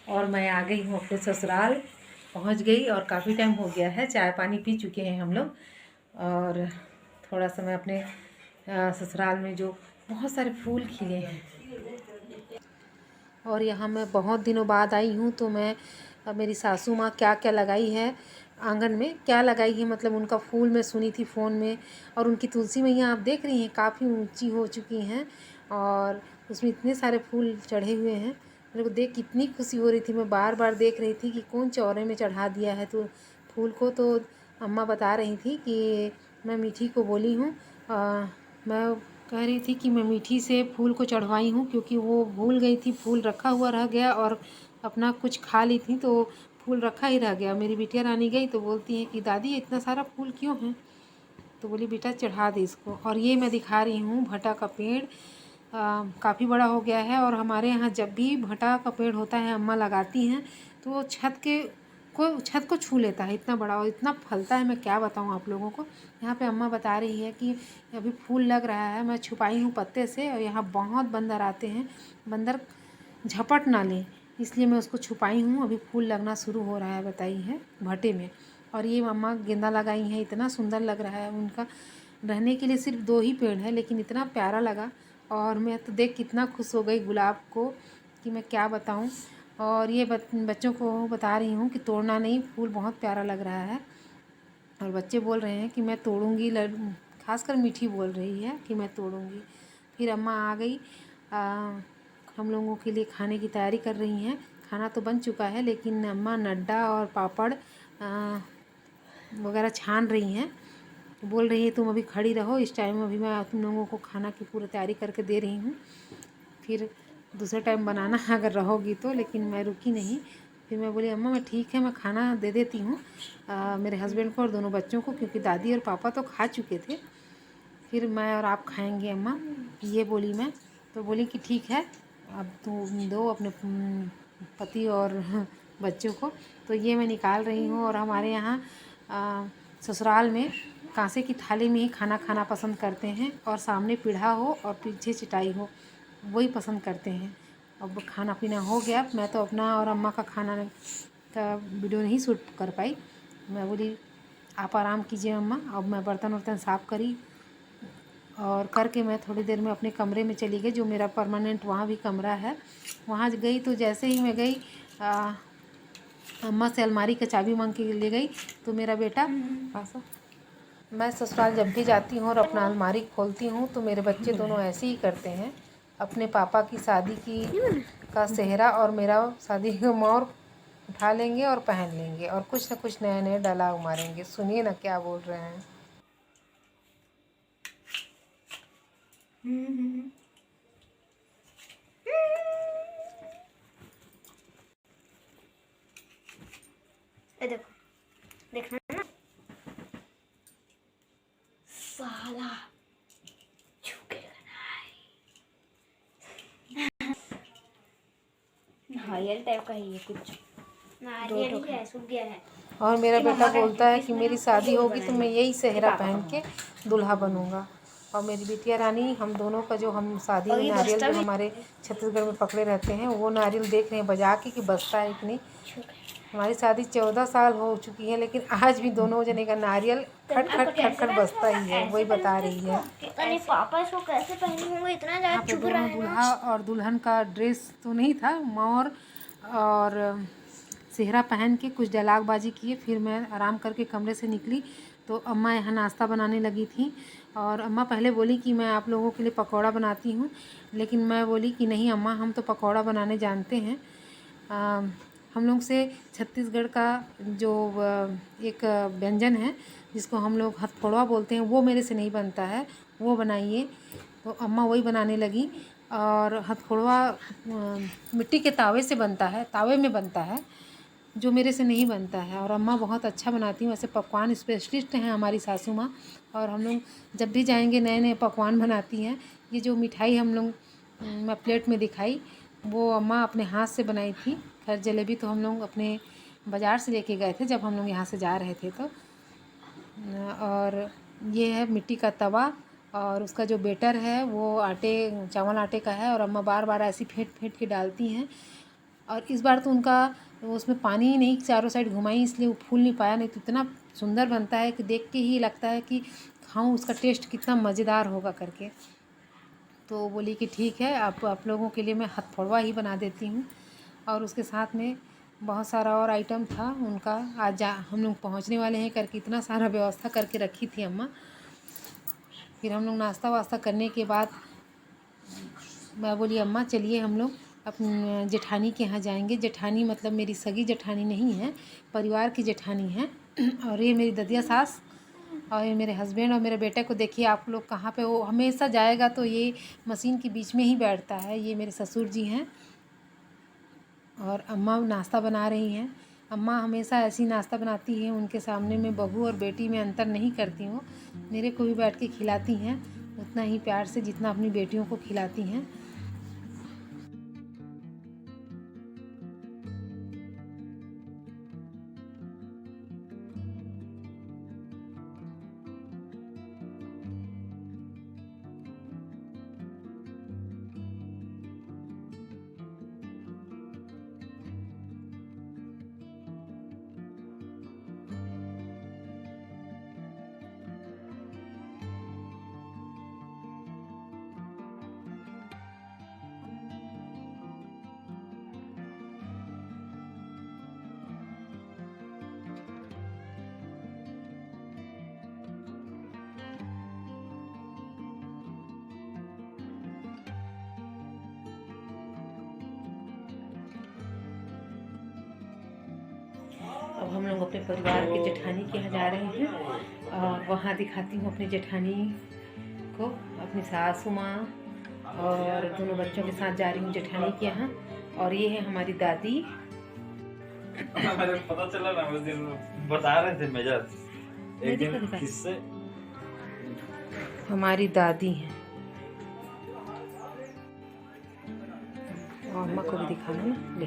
और मैं आ गई हूँ अपने ससुराल, पहुँच गई और काफ़ी टाइम हो गया है। चाय पानी पी चुके हैं हम लोग और थोड़ा सा मैं अपने ससुराल में जो बहुत सारे फूल खिले हैं और यहाँ मैं बहुत दिनों बाद आई हूँ, तो मैं मेरी सासू माँ क्या क्या लगाई है आंगन में, क्या लगाई है मतलब उनका फूल मैं सुनी थी फ़ोन में। और उनकी तुलसी मैया आप देख रही हैं काफ़ी ऊंची हो चुकी हैं और उसमें इतने सारे फूल चढ़े हुए हैं। मेरे को देख कितनी खुशी हो रही थी, मैं बार बार देख रही थी कि कौन चौरे में चढ़ा दिया है तो फूल को। तो अम्मा बता रही थी कि मैं मीठी को बोली हूँ, मैं कह रही थी कि मैं मीठी से फूल को चढ़वाई हूँ क्योंकि वो भूल गई थी, फूल रखा हुआ रह गया और अपना कुछ खा ली थी तो फूल रखा ही रह गया। मेरी बिटिया रानी गई तो बोलती है कि दादी इतना सारा फूल क्यों है, तो बोली बेटा चढ़ा दे इसको। और ये मैं दिखा रही हूँ भटा का पेड़, काफ़ी बड़ा हो गया है और हमारे यहाँ जब भी भटा का पेड़ होता है अम्मा लगाती हैं तो वो छत को छू लेता है, इतना बड़ा और इतना फलता है, मैं क्या बताऊँ आप लोगों को। यहाँ पे अम्मा बता रही है कि अभी फूल लग रहा है, मैं छुपाई हूँ पत्ते से और यहाँ बहुत बंदर आते हैं, बंदर झपट ना लें इसलिए मैं उसको छुपाई हूँ। अभी फूल लगना शुरू हो रहा है बताई है भटे में। और ये अम्मा गेंदा लगाई हैं, इतना सुंदर लग रहा है। उनका रहने के लिए सिर्फ 2 ही पेड़ है लेकिन इतना प्यारा लगा और मैं तो देख कितना खुश हो गई गुलाब को कि मैं क्या बताऊँ। और ये बच्चों को बता रही हूँ कि तोड़ना नहीं, फूल बहुत प्यारा लग रहा है। और बच्चे बोल रहे हैं कि मैं तोड़ूंगी, खासकर मीठी बोल रही है कि मैं तोड़ूंगी। फिर अम्मा आ गई, हम लोगों के लिए खाने की तैयारी कर रही हैं। खाना तो बन चुका है लेकिन अम्मा नड्डा और पापड़ वगैरह छान रही हैं। बोल रही है तुम अभी खड़ी रहो, इस टाइम अभी मैं तुम लोगों को खाना की पूरी तैयारी करके दे रही हूँ, फिर दूसरे टाइम बनाना अगर रहोगी तो। लेकिन मैं रुकी नहीं, फिर मैं बोली अम्मा मैं ठीक है मैं खाना दे देती हूँ मेरे हस्बैंड को और दोनों बच्चों को, क्योंकि दादी और पापा तो खा चुके थे, फिर मैं और आप खाएंगे अम्मा, ये बोली मैं। तो बोली कि ठीक है अब तुम दो अपने पति और बच्चों को। तो ये मैं निकाल रही हूँ। और हमारे यहाँ ससुराल में कांसे की थाली में ही खाना खाना पसंद करते हैं और सामने पीढ़ा हो और पीछे चटाई हो, वही पसंद करते हैं। अब खाना पीना हो गया, मैं तो अपना और अम्मा का खाना का वीडियो नहीं शूट कर पाई। मैं बोली आप आराम कीजिए अम्मा। अब मैं बर्तन वर्तन साफ़ करी और करके मैं थोड़ी देर में अपने कमरे में चली गई, जो मेरा परमानेंट वहाँ भी कमरा है। वहाँ गई तो जैसे ही मैं गई अम्मा से अलमारी का चाबी मांग के ले गई तो मेरा बेटा पासा, मैं ससुराल जब भी जाती हूँ और अपना अलमारी खोलती हूँ तो मेरे बच्चे दोनों ऐसे ही करते हैं। अपने पापा की शादी की का सेहरा और मेरा शादी का मोर उठा लेंगे और पहन लेंगे और कुछ न कुछ नए नए डायलॉग मारेंगे। सुनिए ना क्या बोल रहे हैं। देखो देखना ना साला नारियल टाइप का ही है कुछ, नारियल ही है, सूख गया है। और मेरा बेटा बोलता है कि मेरी शादी होगी तो मैं यही सेहरा पहन के दूल्हा बनूंगा। और मेरी बिटिया रानी, हम दोनों का जो हम शादी में नारियल जो हमारे छत्तीसगढ़ में पकड़े रहते हैं वो नारियल देख रहे हैं बजा के कि बजता है कि नहीं। हमारी शादी 14 साल हो चुकी है लेकिन आज भी दोनों जने का नारियल खट खट खट खट बजता ही है, वही बता रही है। अरे पापा इसको कैसे पहने होंगे, इतना ज़्यादा चुभ रहा है। दूल्हा और दुल्हन का ड्रेस तो नहीं था, मोर और सेहरा पहन के कुछ डायलॉगबाजी किए, फिर मैं आराम करके कमरे से निकली तो अम्मा यहाँ नाश्ता बनाने लगी थी। और अम्मा पहले बोली कि मैं आप लोगों के लिए पकौड़ा बनाती हूँ, लेकिन मैं बोली कि नहीं अम्मा हम तो पकौड़ा बनाने जानते हैं। हम लोग से छत्तीसगढ़ का जो एक व्यंजन है जिसको हम लोग हथकड़वा बोलते हैं वो मेरे से नहीं बनता है, वो बनाइए। तो अम्मा वही बनाने लगी। और हथकड़वा मिट्टी के तावे से बनता है, तावे में बनता है, जो मेरे से नहीं बनता है। और अम्मा बहुत अच्छा बनाती हैं, वैसे पकवान स्पेशलिस्ट हैं हमारी सासू माँ। और हम लोग जब भी जाएंगे नए नए पकवान बनाती हैं। ये जो मिठाई हम लोग मैं प्लेट में दिखाई वो अम्मा अपने हाथ से बनाई थी। खैर जलेबी तो हम लोग अपने बाज़ार से लेके गए थे जब हम लोग यहाँ से जा रहे थे तो। और ये है मिट्टी का तवा और उसका जो बेटर है वो चावल आटे का है और अम्मा बार बार ऐसी फेंट फेंट के डालती हैं और इस बार तो उनका उसमें पानी ही नहीं चारों साइड घुमाई, इसलिए वो फूल नहीं पाया, नहीं तो इतना सुंदर बनता है कि देख के ही लगता है कि खाऊं, उसका टेस्ट कितना मज़ेदार होगा करके। तो बोली कि ठीक है, आप लोगों के लिए मैं हथौड़वा ही बना देती हूँ। और उसके साथ में बहुत सारा और आइटम था उनका, आज हम लोग पहुँचने वाले हैं करके इतना सारा व्यवस्था करके रखी थी अम्मा। फिर हम लोग नाश्ता वास्ता करने के बाद मैं बोली अम्मा चलिए हम लोग अपने जेठानी के यहाँ जाएंगे। जेठानी मतलब मेरी सगी जेठानी नहीं है, परिवार की जेठानी है। और ये मेरी ददिया सास और ये मेरे हस्बैंड और मेरे बेटे को देखिए आप लोग कहाँ पे, वो हमेशा जाएगा तो ये मशीन के बीच में ही बैठता है। ये मेरे ससुर जी हैं और अम्मा नाश्ता बना रही हैं। अम्मा हमेशा ऐसी नाश्ता बनाती हैं, उनके सामने में बहू और बेटी में अंतर नहीं करती हूँ। मेरे को भी बैठ के खिलाती हैं उतना ही प्यार से जितना अपनी बेटियों को खिलाती हैं। अब हम लोग अपने परिवार के जेठानी के यहाँ जा रहे हैं और वहाँ दिखाती हूँ अपनी जेठानी को, अपनी सासू माँ और दोनों बच्चों के साथ जा रही हूँ जेठानी के यहाँ। और ये है हमारी दादी। पता चला ना उस दिन बता रहे थे मेजर एक दिन किससे, हमारी दादी हैं और अम्मा को भी दिखाना ना, ले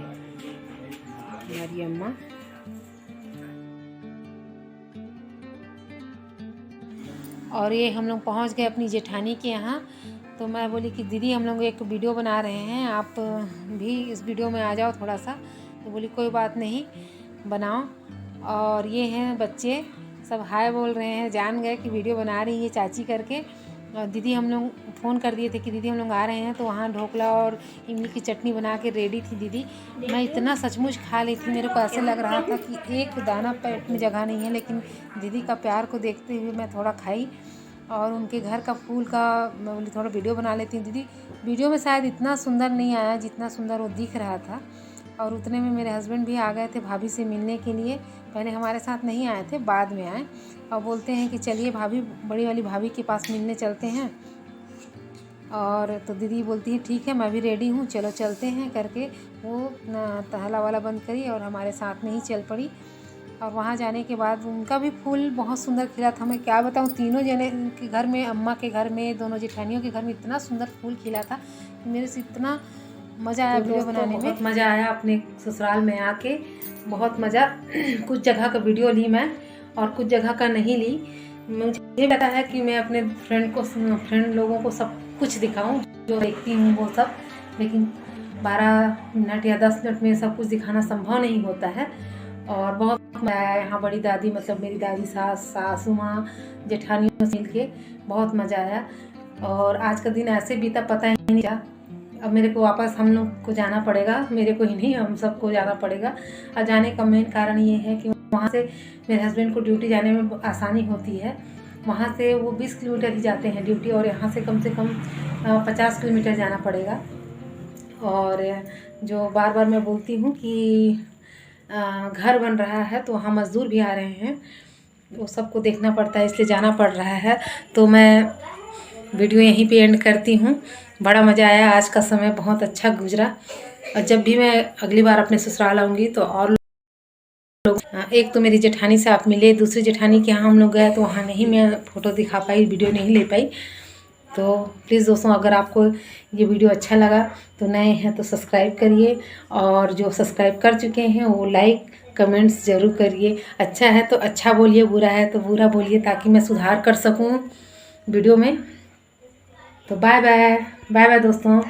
हमारी अम्मा। और ये हम लोग पहुंच गए अपनी जेठानी के यहाँ। तो मैं बोली कि दीदी हम लोग एक वीडियो बना रहे हैं, आप भी इस वीडियो में आ जाओ थोड़ा सा। तो बोली कोई बात नहीं बनाओ। और ये हैं बच्चे सब हाय बोल रहे हैं, जान गए कि वीडियो बना रही है चाची करके। और दीदी हम लोग फ़ोन कर दिए थे कि दीदी हम लोग आ रहे हैं, तो वहाँ ढोकला और इमली की चटनी बना के रेडी थी दीदी। मैं इतना सचमुच खा ली थी, मेरे को ऐसे लग रहा था कि एक दाना पेट में जगह नहीं है, लेकिन दीदी का प्यार को देखते हुए मैं थोड़ा खाई। और उनके घर का फूल का मैं बोली थोड़ा वीडियो बना लेती हूँ दीदी। वीडियो में शायद इतना सुंदर नहीं आया जितना सुंदर वो दिख रहा था। और उतने में मेरे हस्बैंड भी आ गए थे भाभी से मिलने के लिए। पहले हमारे साथ नहीं आए थे, बाद में आए और बोलते हैं कि चलिए भाभी, बड़ी वाली भाभी के पास मिलने चलते हैं। और तो दीदी बोलती है ठीक है मैं भी रेडी हूँ, चलो चलते हैं करके वो ताला वाला बंद करी और हमारे साथ में ही चल पड़ी। और वहाँ जाने के बाद उनका भी फूल बहुत सुंदर खिला था। मैं क्या बताऊँ, तीनों जने के घर में, अम्मा के घर में, दोनों जेठानियों के घर में इतना सुंदर फूल खिला था कि मेरे से इतना मज़ा आया वीडियो बनाने में। बहुत मज़ा आया अपने ससुराल में आके, बहुत मज़ा। कुछ जगह का वीडियो ली मैं और कुछ जगह का नहीं ली। मुझे पता है कि मैं अपने फ्रेंड लोगों को सब कुछ दिखाऊं जो देखती हूँ वो सब, लेकिन 12 मिनट या 10 मिनट में सब कुछ दिखाना संभव नहीं होता है। और बहुत मज़ा आया यहाँ, बड़ी दादी मतलब मेरी दादी सासू माँ जेठानियों से मिल के बहुत मज़ा आया। और आज का दिन ऐसे बीता पता ही नहीं चला। अब मेरे को वापस हम लोग को जाना पड़ेगा, मेरे को ही नहीं हम सबको जाना पड़ेगा। और जाने का मेन कारण ये है कि वहाँ से मेरे हस्बैंड को ड्यूटी जाने में आसानी होती है। वहाँ से वो 20 किलोमीटर ही जाते हैं ड्यूटी और यहाँ से कम 50 किलोमीटर जाना पड़ेगा। और जो बार बार मैं बोलती हूँ कि घर बन रहा है तो वहाँ मज़दूर भी आ रहे हैं, वो सबको देखना पड़ता है, इसलिए जाना पड़ रहा है। तो मैं वीडियो यहीं पे एंड करती हूँ। बड़ा मज़ा आया, आज का समय बहुत अच्छा गुजरा। और जब भी मैं अगली बार अपने ससुराल आऊँगी तो और लोग, एक तो मेरी जेठानी से आप मिले, दूसरी जेठानी के यहाँ हम लोग गए तो वहाँ नहीं मैं फ़ोटो दिखा पाई, वीडियो नहीं ले पाई। तो प्लीज़ दोस्तों, अगर आपको ये वीडियो अच्छा लगा तो नए हैं तो सब्सक्राइब करिए, और जो सब्सक्राइब कर चुके हैं वो लाइक कमेंट्स ज़रूर करिए। अच्छा है तो अच्छा बोलिए, बुरा है तो बुरा बोलिए, ताकि मैं सुधार कर सकूं वीडियो में। तो बाय बाय दोस्तों।